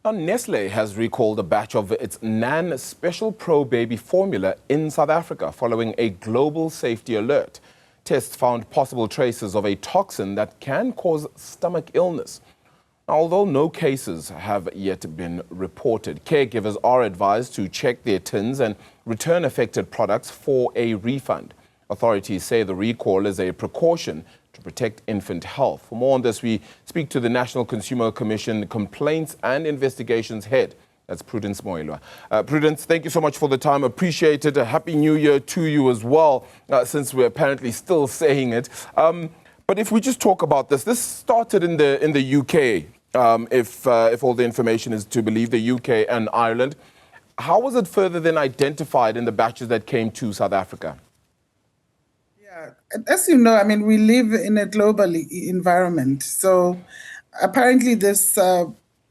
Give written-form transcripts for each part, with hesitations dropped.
Now, Nestle has recalled a batch of its NAN Special Pro baby formula in South Africa following a global safety alert. Tests found possible traces of a toxin that can cause stomach illness. Although no cases have yet been reported, caregivers are advised to check their tins and return affected products for a refund. Authorities say the recall is a precaution to protect infant health. For more on this, we speak to the National Consumer Commission Complaints and Investigations Head. That's Prudence Moilwa. Prudence, thank you so much for the time. Appreciate it. A Happy New Year to you as well, since we're apparently still saying it. But if we just talk about this started in the UK, if all the information is to believe, the UK and Ireland. How was it further then identified in the batches that came to South Africa? Yeah, as you know, I mean, we live in a global environment. So apparently this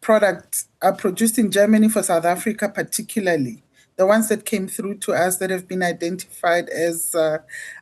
product are produced in Germany for South Africa particularly. The ones that came through to us that have been identified as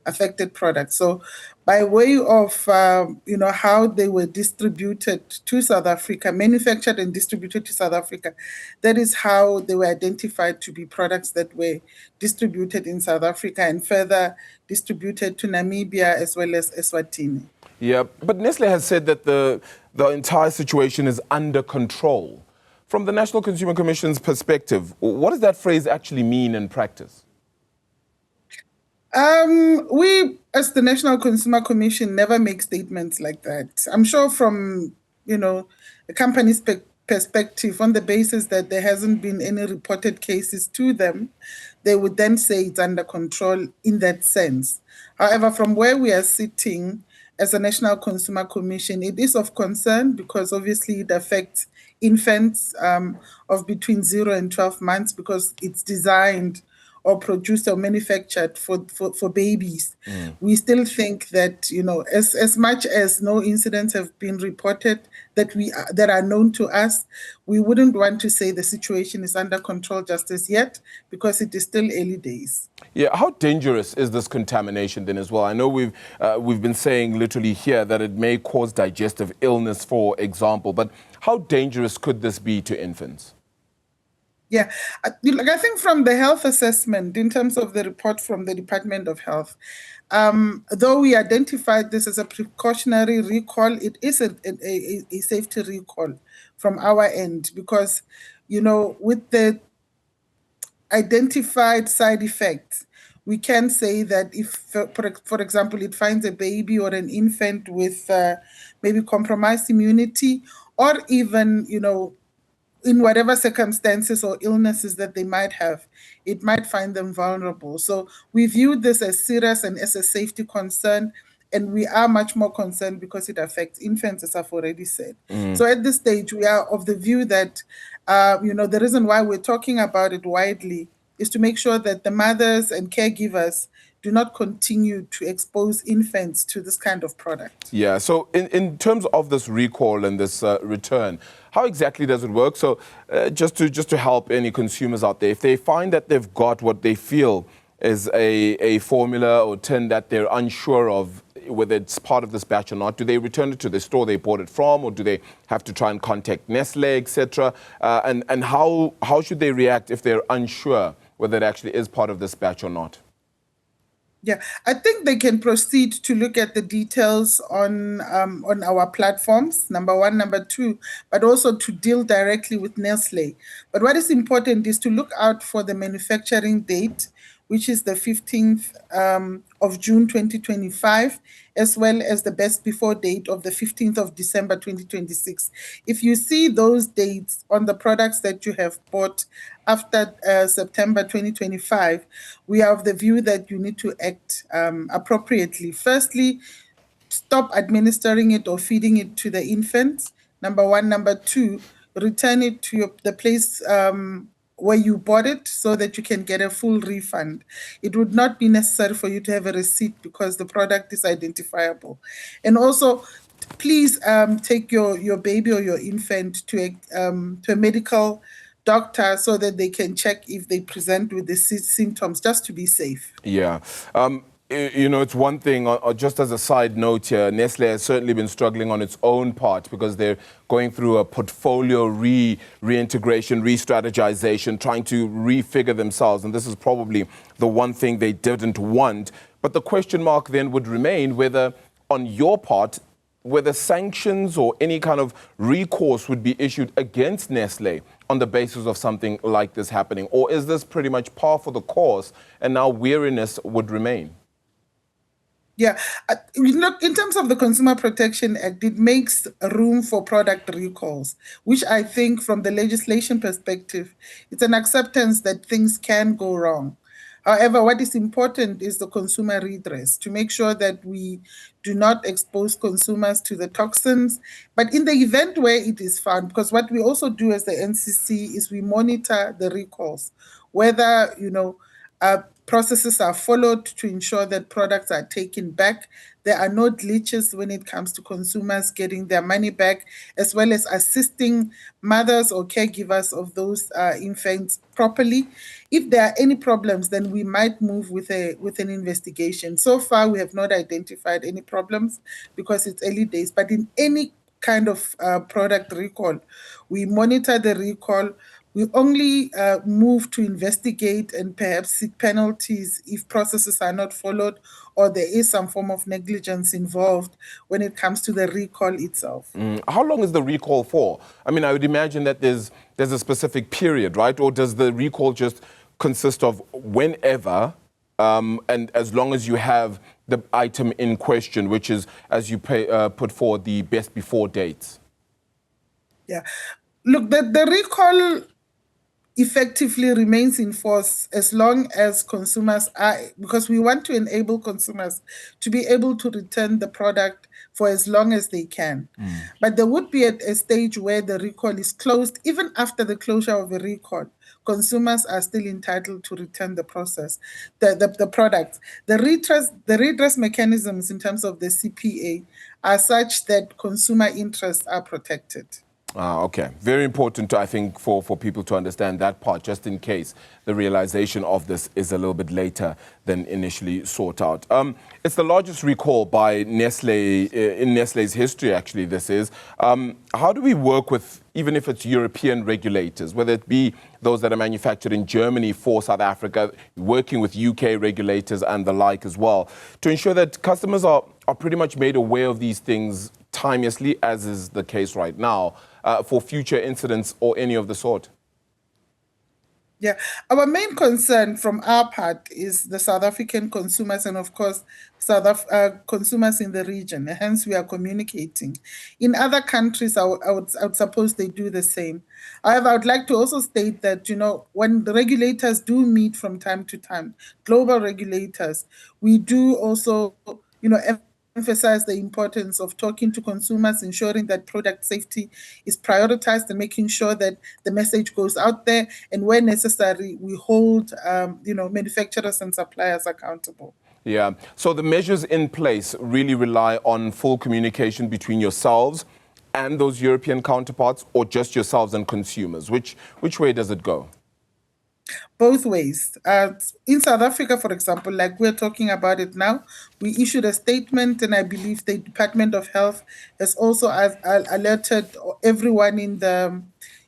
affected products. So by way of, how they were distributed to South Africa, manufactured and distributed to South Africa, that is how they were identified to be products that were distributed in South Africa and further distributed to Namibia as well as Eswatini. Yeah, but Nestle has said that the entire situation is under control. From the National Consumer Commission's perspective, what does that phrase actually mean in practice? We, as the National Consumer Commission, never make statements like that. I'm sure from, the company's perspective, on the basis that there hasn't been any reported cases to them, they would then say it's under control in that sense. However, from where we are sitting as a National Consumer Commission, it is of concern because obviously it affects infants of between 0 and 12 months because it's designed or produced or manufactured for babies. We still think that, as much as no incidents have been reported that are known to us, we wouldn't want to say the situation is under control just as yet because it is still early days. Yeah, how dangerous is this contamination then as well? I know we've been saying literally here that it may cause digestive illness, for example, but how dangerous could this be to infants? Yeah, I think from the health assessment, in terms of the report from the Department of Health, though we identified this as a precautionary recall, it is a safety recall from our end because, with the identified side effects, we can say that if, for example, it finds a baby or an infant with maybe compromised immunity or even, in whatever circumstances or illnesses that they might have, it might find them vulnerable. So we view this as serious and as a safety concern, and we are much more concerned because it affects infants, as I've already said. So at this stage, we are of the view that, the reason why we're talking about it widely is to make sure that the mothers and caregivers do not continue to expose infants to this kind of product. Yeah, so in terms of this recall and this return, how exactly does it work? So just to help any consumers out there, if they find that they've got what they feel is a formula or tin that they're unsure of whether it's part of this batch or not, do they return it to the store they bought it from, or do they have to try and contact Nestle, etc.? And how should they react if they're unsure whether it actually is part of this batch or not? Yeah, I think they can proceed to look at the details on our platforms, number one, number two, but also to deal directly with Nestle. But what is important is to look out for the manufacturing date, which is the 15th of June 2025, as well as the best before date of the 15th of December 2026. If you see those dates on the products that you have bought after September 2025, we are of the view that you need to act appropriately. Firstly, stop administering it or feeding it to the infants, number one. Number two, return it to the place where you bought it so that you can get a full refund. It would not be necessary for you to have a receipt because the product is identifiable. And also, please take your baby or your infant to a medical doctor so that they can check if they present with the symptoms, just to be safe. Yeah. You know, it's one thing, just as a side note here, Nestle has certainly been struggling on its own part because they're going through a portfolio reintegration, re-strategization, trying to refigure themselves. And this is probably the one thing they didn't want. But the question mark then would remain whether, on your part, whether sanctions or any kind of recourse would be issued against Nestle on the basis of something like this happening. Or is this pretty much par for the course and now weariness would remain? Yeah, look, in terms of the Consumer Protection Act, it makes room for product recalls, which I think from the legislation perspective, it's an acceptance that things can go wrong. However, what is important is the consumer redress to make sure that we do not expose consumers to the toxins. But in the event where it is found, because what we also do as the NCC is we monitor the recalls, whether, processes are followed to ensure that products are taken back. There are no glitches when it comes to consumers getting their money back, as well as assisting mothers or caregivers of those infants properly. If there are any problems, then we might move with an investigation. So far, we have not identified any problems because it's early days. But in any kind of product recall, we monitor the recall. We only move to investigate and perhaps seek penalties if processes are not followed or there is some form of negligence involved when it comes to the recall itself. How long is the recall for? I mean, I would imagine that there's a specific period, right? Or does the recall just consist of whenever, and as long as you have the item in question, which is, as you put forward, the best before dates? Yeah. Look, the recall effectively remains in force as long as consumers are, because we want to enable consumers to be able to return the product for as long as they can. But there would be a stage where the recall is closed. Even after the closure of a recall, consumers are still entitled to return the products. The redress mechanisms in terms of the CPA are such that consumer interests are protected. Okay. Very important, I think, for people to understand that part, just in case the realization of this is a little bit later than initially sought out. It's the largest recall by Nestle in Nestle's history, actually, this is. How do we work with, even if it's European regulators, whether it be those that are manufactured in Germany for South Africa, working with UK regulators and the like as well, to ensure that customers are pretty much made aware of these things timeously, as is the case right now, for future incidents or any of the sort? Yeah, our main concern from our part is the South African consumers and, of course, consumers in the region. Hence, we are communicating. In other countries, I would suppose they do the same. However, I would like to also state that, when the regulators do meet from time to time, global regulators, we do also, emphasize the importance of talking to consumers, ensuring that product safety is prioritized and making sure that the message goes out there. And where necessary, we hold, manufacturers and suppliers accountable. Yeah. So the measures in place really rely on full communication between yourselves and those European counterparts, or just yourselves and consumers? Which way does it go? Both ways. In South Africa, for example, like we're talking about it now, we issued a statement, and I believe the Department of Health has also alerted everyone in the,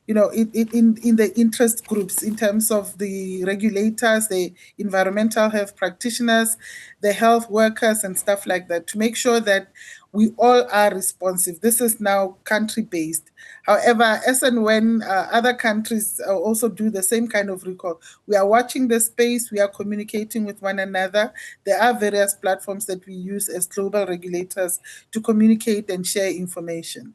in the interest groups in terms of the regulators, the environmental health practitioners, the health workers and stuff like that, to make sure that we all are responsive. This is now country-based. However, as and when other countries also do the same kind of recall, we are watching the space, we are communicating with one another. There are various platforms that we use as global regulators to communicate and share information.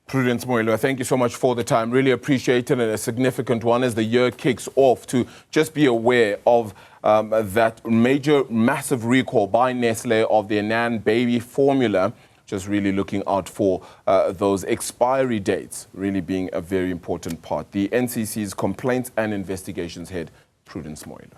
Prudence, Moilwa, thank you so much for the time. Really appreciate it, and a significant one as the year kicks off, to just be aware of that major, massive recall by Nestle of their NAN baby formula. Just really looking out for those expiry dates really being a very important part. The NCC's Complaints and Investigations Head, Prudence Moilwa.